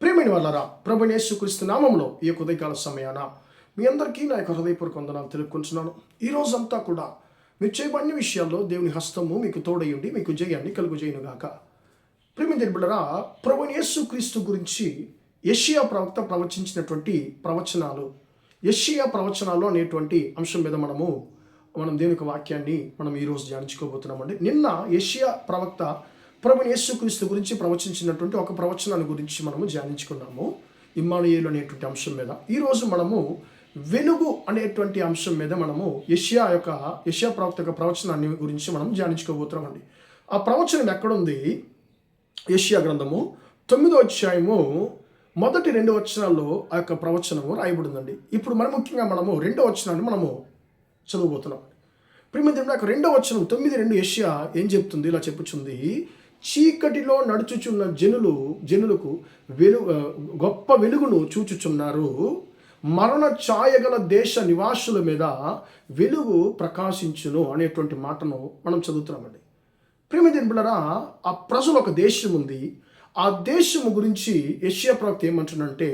ప్రియమైన వాళ్ళరా, ప్రభువైన యేసుక్రీస్తు నామములో ఈ యొక్క ఉదయకాల సమయాన మీ అందరికీ నా యొక్క హృదయపూర్వక వందనాలు తెలుపుకుంటున్నాను. ఈ రోజంతా కూడా మీరు చేయబడిన విషయాల్లో దేవుని హస్తము మీకు తోడయుండి మీకు జయాన్ని కలుగుజేయునుగాక. ప్రియమైన బిడ్డలారా, ప్రభువైన యేసుక్రీస్తు గురించి యెషయా ప్రవక్త ప్రవచించినటువంటి ప్రవచనాలు, యెషయా ప్రవచనాలు అనేటువంటి అంశం మీద మనం దేవుని యొక్క వాక్యాన్ని ఈరోజు ధ్యానించుకోబోతున్నామండి. నిన్న యెషయా ప్రవక్త ప్రభువైన యేసుక్రీస్తు గురించి ప్రవచించినటువంటి ఒక ప్రవచనాన్ని గురించి మనము ధ్యానించుకున్నాము, ఇమ్మానుయేలు అనేటువంటి అంశం మీద. ఈరోజు మనము వెలుగు అనేటువంటి అంశం మీద యెషయా ప్రవక్త యొక్క ప్రవచనాన్ని గురించి మనం ధ్యానించుకోబోతున్నామండి. ఆ ప్రవచనం ఎక్కడుంది? యెషయా గ్రంథము 9వ అధ్యాయము మొదటి 2 వచనాల్లో ఆ యొక్క ప్రవచనము రాయబడిందండి. ఇప్పుడు ముఖ్యంగా 2వ వచనాన్ని చదవబోతున్నాం. ప్రియమైన నాకు 2వ వచనం 9:2 యెషయా ఏం చెప్తుంది? ఇలా చెప్పుచుంది, చీకటిలో నడుచుచున్న జనులకు గొప్ప వెలుగును చూచుచున్నారు, మరణ ఛాయగల దేశ నివాసుల మీద వెలుగు ప్రకాశించును అనేటువంటి మాటను మనం చదువుతున్నామండి. ప్రియమైన బిడ్డలారా, ఆ ప్రజలు ఒక దేశం ఉంది. ఆ దేశము గురించి యెషయా ప్రవక్త ఏమంటున్నాడంటే,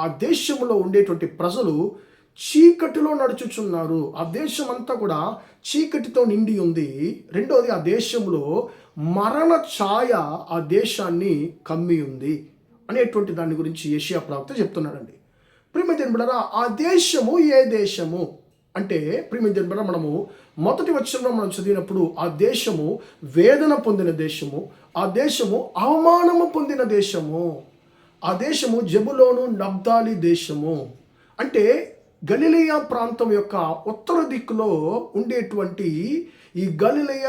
ఆ దేశంలో ఉండేటువంటి ప్రజలు చీకటిలో నడుచుచున్నారు. ఆ దేశం అంతా కూడా చీకటితో నిండి ఉంది. రెండోది, ఆ దేశంలో మరణ ఛాయ ఆ దేశాన్ని కమ్మి ఉంది అనేటువంటి దాని గురించి యెషయా ప్రవక్త చెప్తున్నాడండి. ప్రియమైన బిడ్డలారా, ఆ దేశము ఏ దేశము అంటే, ప్రియమైన బిడ్డలారా, మనము మొదటి వచనంలో మనం చదివినప్పుడు ఆ దేశము వేదన పొందిన దేశము, ఆ దేశము అవమానము పొందిన దేశము, ఆ దేశము జెబులోను నబ్తాలి దేశము. అంటే గలిలయ ప్రాంతం యొక్క ఉత్తర దిక్కులో ఉండేటువంటి ఈ గలిలయ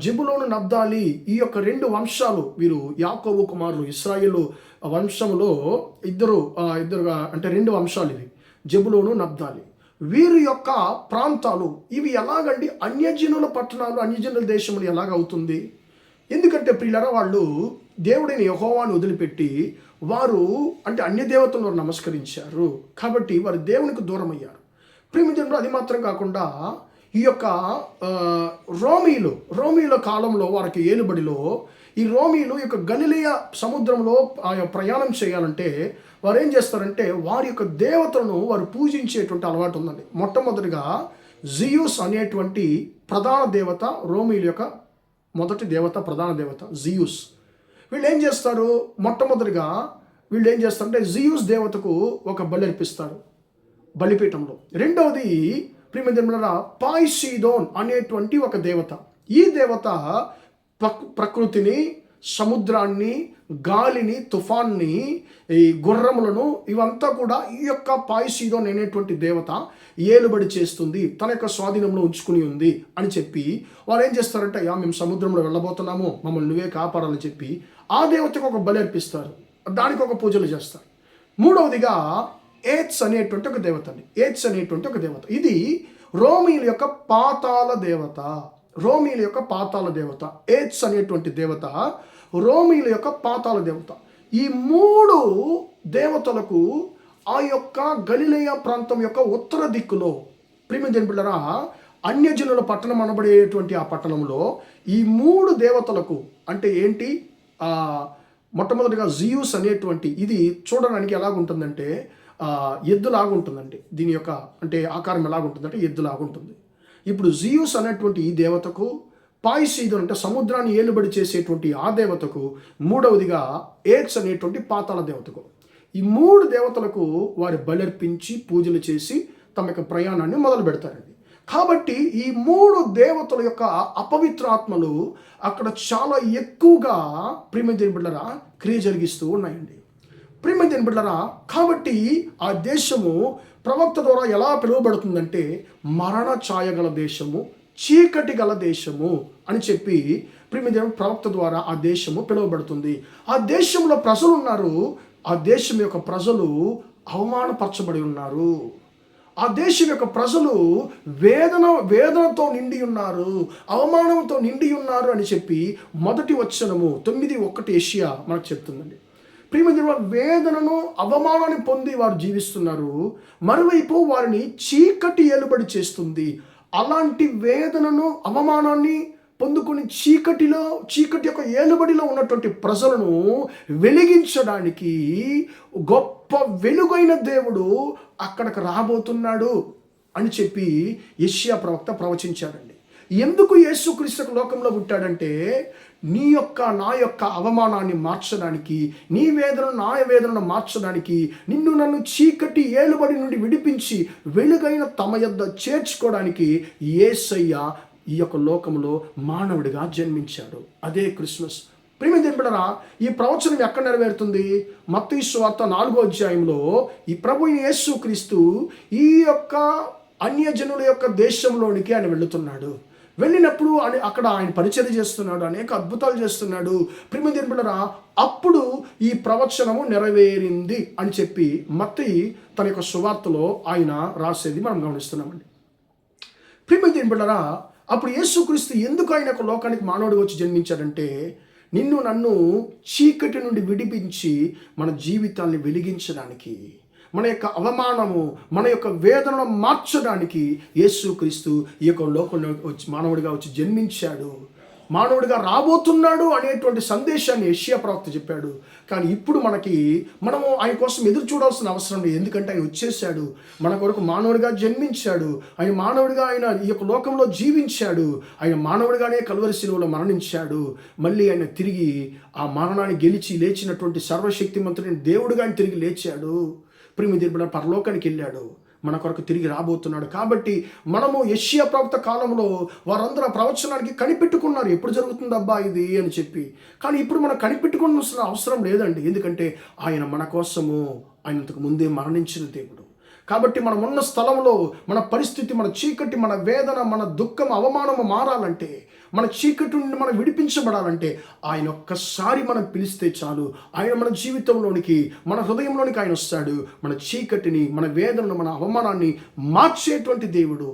జెబులోను నబ్తాలి, ఈ యొక్క 2 వంశాలు, వీరు యాకోబు కుమారులు, ఇశ్రాయేలు వంశంలో ఇద్దరుగా అంటే 2 వంశాలు ఇవి, జెబులోను నబ్తాలి. వీరి యొక్క ప్రాంతాలు ఇవి ఎలాగండి అన్యజనుల పట్టణాలు, అన్యజనుల దేశములు ఎలాగవుతుంది? ఎందుకంటే ప్రియులారా, వాళ్ళు దేవుడైన యెహోవాను వదిలిపెట్టి వారు అంటే అన్య దేవతలను నమస్కరించారు. కాబట్టి వారు దేవునికి దూరం అయ్యారు. ప్రియమిత్రులు, అది మాత్రం కాకుండా ఈ యొక్క రోమీల కాలంలో వారికి ఏలుబడిలో ఈ రోమీలు యొక్క గలిలయ సముద్రంలో ప్రయాణం చేయాలంటే వారు ఏం చేస్తారంటే వారి యొక్క దేవతలను వారు పూజించేటువంటి అలవాటు ఉందండి. మొట్టమొదటిగా జియూస్ అనేటువంటి ప్రధాన దేవత, రోమీల యొక్క మొదటి దేవత, ప్రధాన దేవత జియూస్. వీళ్ళు ఏం చేస్తారు? మొట్టమొదటిగా వీళ్ళు ఏం చేస్తారంటే జియూస్ దేవతకు ఒక బలి అర్పిస్తారు బలిపీఠంలో. రెండవది ప్రియమైన పాయిసీదోన్ అనేటువంటి ఒక దేవత. ఈ దేవత ప్రకృతిని, సముద్రాన్ని, గాలిని, తుఫాన్ని, ఈ గుర్రములను ఇవంతా కూడా ఈ యొక్క పాయిసీదోన్ అనేటువంటి దేవత ఏలుబడి చేస్తుంది, తన యొక్క స్వాధీనంలో ఉంచుకుని ఉంది అని చెప్పి వారు ఏం చేస్తారంటే, మేము సముద్రంలో వెళ్ళబోతున్నాము, మమ్మల్ని నువ్వే కాపాడాలని చెప్పి ఆ దేవతకు ఒక బలి అర్పిస్తారు, దానికి ఒక పూజలు చేస్తారు. మూడవదిగా ఏత్స్ అనేటువంటి ఒక దేవత అండి. ఏత్స్ అనేటువంటి ఒక దేవత, ఇది రోమీల యొక్క పాతాళ దేవత. రోమీల యొక్క పాతాళ దేవత ఏత్స్ అనేటువంటి దేవత రోమీల యొక్క పాతాళ దేవత. ఈ 3 దేవతలకు ఆ యొక్క గలిలయ ప్రాంతం యొక్క ఉత్తర దిక్కులో, ప్రియమైన బిడ్డలారా, అన్యజనుల పట్టణం అనబడేటువంటి ఆ పట్టణంలో ఈ 3 దేవతలకు అంటే ఏంటి? మొట్టమొదటిగా జియూస్ అనేటువంటి, ఇది చూడడానికి ఎలాగుంటుందంటే ఎద్దులాగుంటుందండి. దీని యొక్క అంటే ఆకారం ఎలాగుంటుందంటే ఎద్దులాగుంటుంది. ఇప్పుడు జియూస్ అనేటువంటి ఈ దేవతకు, పాయిసీదోన్ అంటే సముద్రాన్ని ఏలుబడి చేసేటువంటి ఆ దేవతకు, మూడవదిగా ఏత్స్ అనేటువంటి పాతాళ దేవతకు, ఈ 3 దేవతలకు వారి బలర్పించి పూజలు చేసి తమ యొక్క ప్రయాణాన్ని మొదలు పెడతారండి. కాబట్టి ఈ 3 దేవతల యొక్క అపవిత్రాత్మలు అక్కడ చాలా ఎక్కువగా ప్రియమైన బిడ్డలారా క్రియ జరిగిస్తూ ఉన్నాయండి. ప్రియమైన బిడ్డలారా, కాబట్టి ఆ దేశము ప్రవక్త ద్వారా ఎలా పిలువబడుతుందంటే మరణ ఛాయ గల దేశము, చీకటి గల దేశము అని చెప్పి ప్రియమైన ప్రవక్త ద్వారా ఆ దేశము పిలువబడుతుంది. ఆ దేశంలో ప్రజలు ఉన్నారు. ఆ దేశం యొక్క ప్రజలు అవమానపరచబడి ఉన్నారు. ఆ దేశం యొక్క ప్రజలు వేదనతో నిండి ఉన్నారు, అవమానంతో నిండి ఉన్నారు అని చెప్పి మొదటి వచనము 9:1 యెషయా మనకు చెప్తుందండి. ప్రియమైన వేదనను, అవమానాన్ని పొంది వారు జీవిస్తున్నారు. మరోవైపు వారిని చీకటి ఏలుబడి చేస్తుంది. అలాంటి వేదనను, అవమానాన్ని పొందుకొని చీకటి యొక్క ఏలుబడిలో ఉన్నటువంటి ప్రజలను వెలిగించడానికి గొప్ప వెలుగైన దేవుడు అక్కడికి రాబోతున్నాడు అని చెప్పి యెషయా ప్రవక్త ప్రవచించాడండి. ఎందుకు యేసుక్రీస్తు లోకంలో పుట్టాడంటే నా యొక్క అవమానాన్ని మార్చడానికి, నీ వేదన నా వేదనను మార్చడానికి, నిన్ను నన్ను చీకటి ఏలుబడి నుండి విడిపించి వెలుగైన తమ యొద్ద చేర్చుకోవడానికి యేసయ్య ఈ యొక్క లోకంలో మానవుడిగా జన్మించాడు. అదే క్రిస్మస్. ప్రియమైన బిడ్డలారా, ఈ ప్రవచనం ఎక్కడ నెరవేరుతుంది? మత్తయి సువార్త 4వ అధ్యాయంలో ఈ ప్రభు యేసుక్రీస్తు ఈ యొక్క అన్యజనుల యొక్క దేశంలోనికి ఆయన వెళుతున్నాడు. వెళ్ళినప్పుడు అక్కడ ఆయన పరిచర్య చేస్తున్నాడు, అనేక అద్భుతాలు చేస్తున్నాడు. ప్రియమైన బిడ్డలారా, అప్పుడు ఈ ప్రవచనము నెరవేరింది అని చెప్పి మత్తయి తన యొక్క సువార్తలో ఆయన రాసేది మనం గమనిస్తున్నామండి. ప్రియమైన బిడ్డలారా, అప్పుడు యేసుక్రీస్తు ఎందుకు ఆయన యొక్క లోకానికి మానవుడిగా వచ్చి జన్మించాడంటే నిన్ను నన్ను చీకటి నుండి విడిపించి మన జీవితాన్ని వెలిగించడానికి, మన యొక్క అవమానము, మన యొక్క వేదనను మార్చడానికి యేసుక్రీస్తు ఈ యొక్క లోకంలో వచ్చి మానవుడిగా వచ్చి జన్మించాడు, మానవుడిగా రాబోతున్నాడు అనేటువంటి సందేశాన్ని యెషయా ప్రవక్త చెప్పాడు. కానీ ఇప్పుడు మనము ఆయన కోసం ఎదురు చూడాల్సిన అవసరం లేదు. ఎందుకంటే ఆయన వచ్చేసాడు, మన కొరకు మానవుడిగా జన్మించాడు, ఆయన మానవుడిగా ఆయన ఈ యొక్క లోకంలో జీవించాడు, ఆయన మానవుడిగానే కల్వరి శిలువలో మరణించాడు. మళ్ళీ ఆయన తిరిగి ఆ మరణాన్ని గెలిచి లేచినటువంటి సర్వశక్తిమంతుడైన దేవుడుగా ఆయన తిరిగి లేచాడు. ప్రియమైన పరలోకానికి వెళ్ళాడు, మన కొరకు తిరిగి రాబోతున్నాడు. కాబట్టి మనము యెషయా ప్రవక్త కాలంలో వారందరూ ఆ ప్రవచనానికి కనిపెట్టుకున్నారు, ఎప్పుడు జరుగుతుందబ్బా ఇది అని చెప్పి. కానీ ఇప్పుడు మనం కనిపెట్టుకోవాల్సిన అవసరం లేదండి. ఎందుకంటే ఆయన మన కోసము ఆయన ఇంతకు ముందే మరణించిన దేవుడు. కాబట్టి మనం ఉన్న స్థలంలో మన పరిస్థితి, మన చీకటి, మన వేదన, మన దుఃఖం, అవమానము మారాలంటే, మన చీకటి నుండి మనం విడిపించబడాలంటే ఆయన ఒక్కసారి మనం పిలిస్తే చాలు, ఆయన మన జీవితంలోనికి, మన హృదయంలోనికి ఆయన వస్తాడు. మన చీకటిని, మన వేదనను, మన అవమానాన్ని మార్చేటువంటి దేవుడు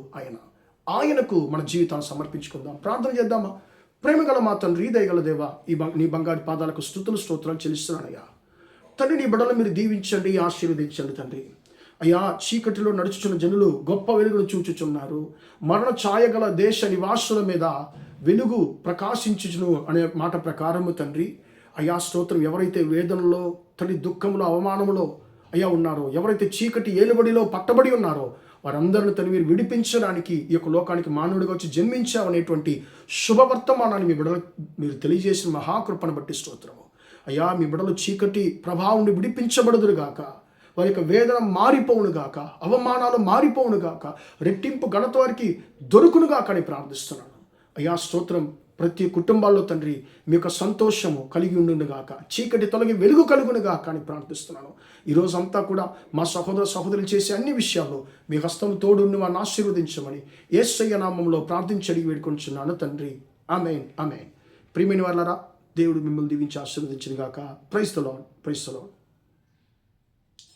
ఆయనకు మన జీవితాన్ని సమర్పించుకుందాం. ప్రార్థన చేద్దామా? ప్రేమగల మా తండ్రి, దయగల దేవా, నీ బంగారు పాదాలకు స్తుతులు స్తోత్రాలు చెల్లిస్తున్నానయ్యా. తండ్రి, నీ బిడ్డలు మీరు దీవించండి, ఆశీర్వదించండి తండ్రి. అయ్యా, చీకటిలో నడుచుచున్న జనులు గొప్ప వెలుగును చూచుచున్నారు. మరణ ఛాయగల దేశ నివాసుల మీద వెలుగు ప్రకాశించుచును అనే మాట ప్రకారము తండ్రి, అయ్యా స్తోత్రం. ఎవరైతే వేదనలో, తల్లి దుఃఖంలో, అవమానములో అయ్యా ఉన్నారో, ఎవరైతే చీకటి ఏలుబడిలో పట్టబడి ఉన్నారో వారందరిని తను మీరు విడిపించడానికి ఈ యొక్క లోకానికి మానవుడిగా వచ్చి జన్మించావనేటువంటి శుభవర్తమానాన్ని మీ బిడ్డలు మీరు తెలియజేసిన మహాకృపను బట్టి స్తోత్రము. అయ్యా, మీ బిడ్డలు చీకటి ప్రభావం నుండి విడిపించబడుదురుగాక, వారి యొక్క వేదన మారిపోవునుగాక, అవమానాలు మారిపోవునుగాక, రెట్టింపు ఘనత వారికి దొరుకునుగాక అని ప్రార్థిస్తున్నాను. అయ్యా స్తోత్రం. ప్రతి కుటుంబాల్లో తండ్రి మీ యొక్క సంతోషము కలిగి ఉండునుగాక, చీకటి తొలగి వెలుగు కలుగునుగాక అని ప్రార్థిస్తున్నాను. ఈరోజంతా కూడా మా సహోదరులు చేసే అన్ని విషయాల్లో మీ హస్తం తోడుని వారిని ఆశీర్వదించమని యేసయ్య నామంలో ప్రార్థించి అడిగి వేడుకొంచున్నాను తండ్రి. ఆమేన్, ఆమేన్. ప్రియమైన వారలారా, దేవుడు మిమ్మల్ని దీవించి ఆశీర్వదించునుగాక. Praise the lord, praise the lord.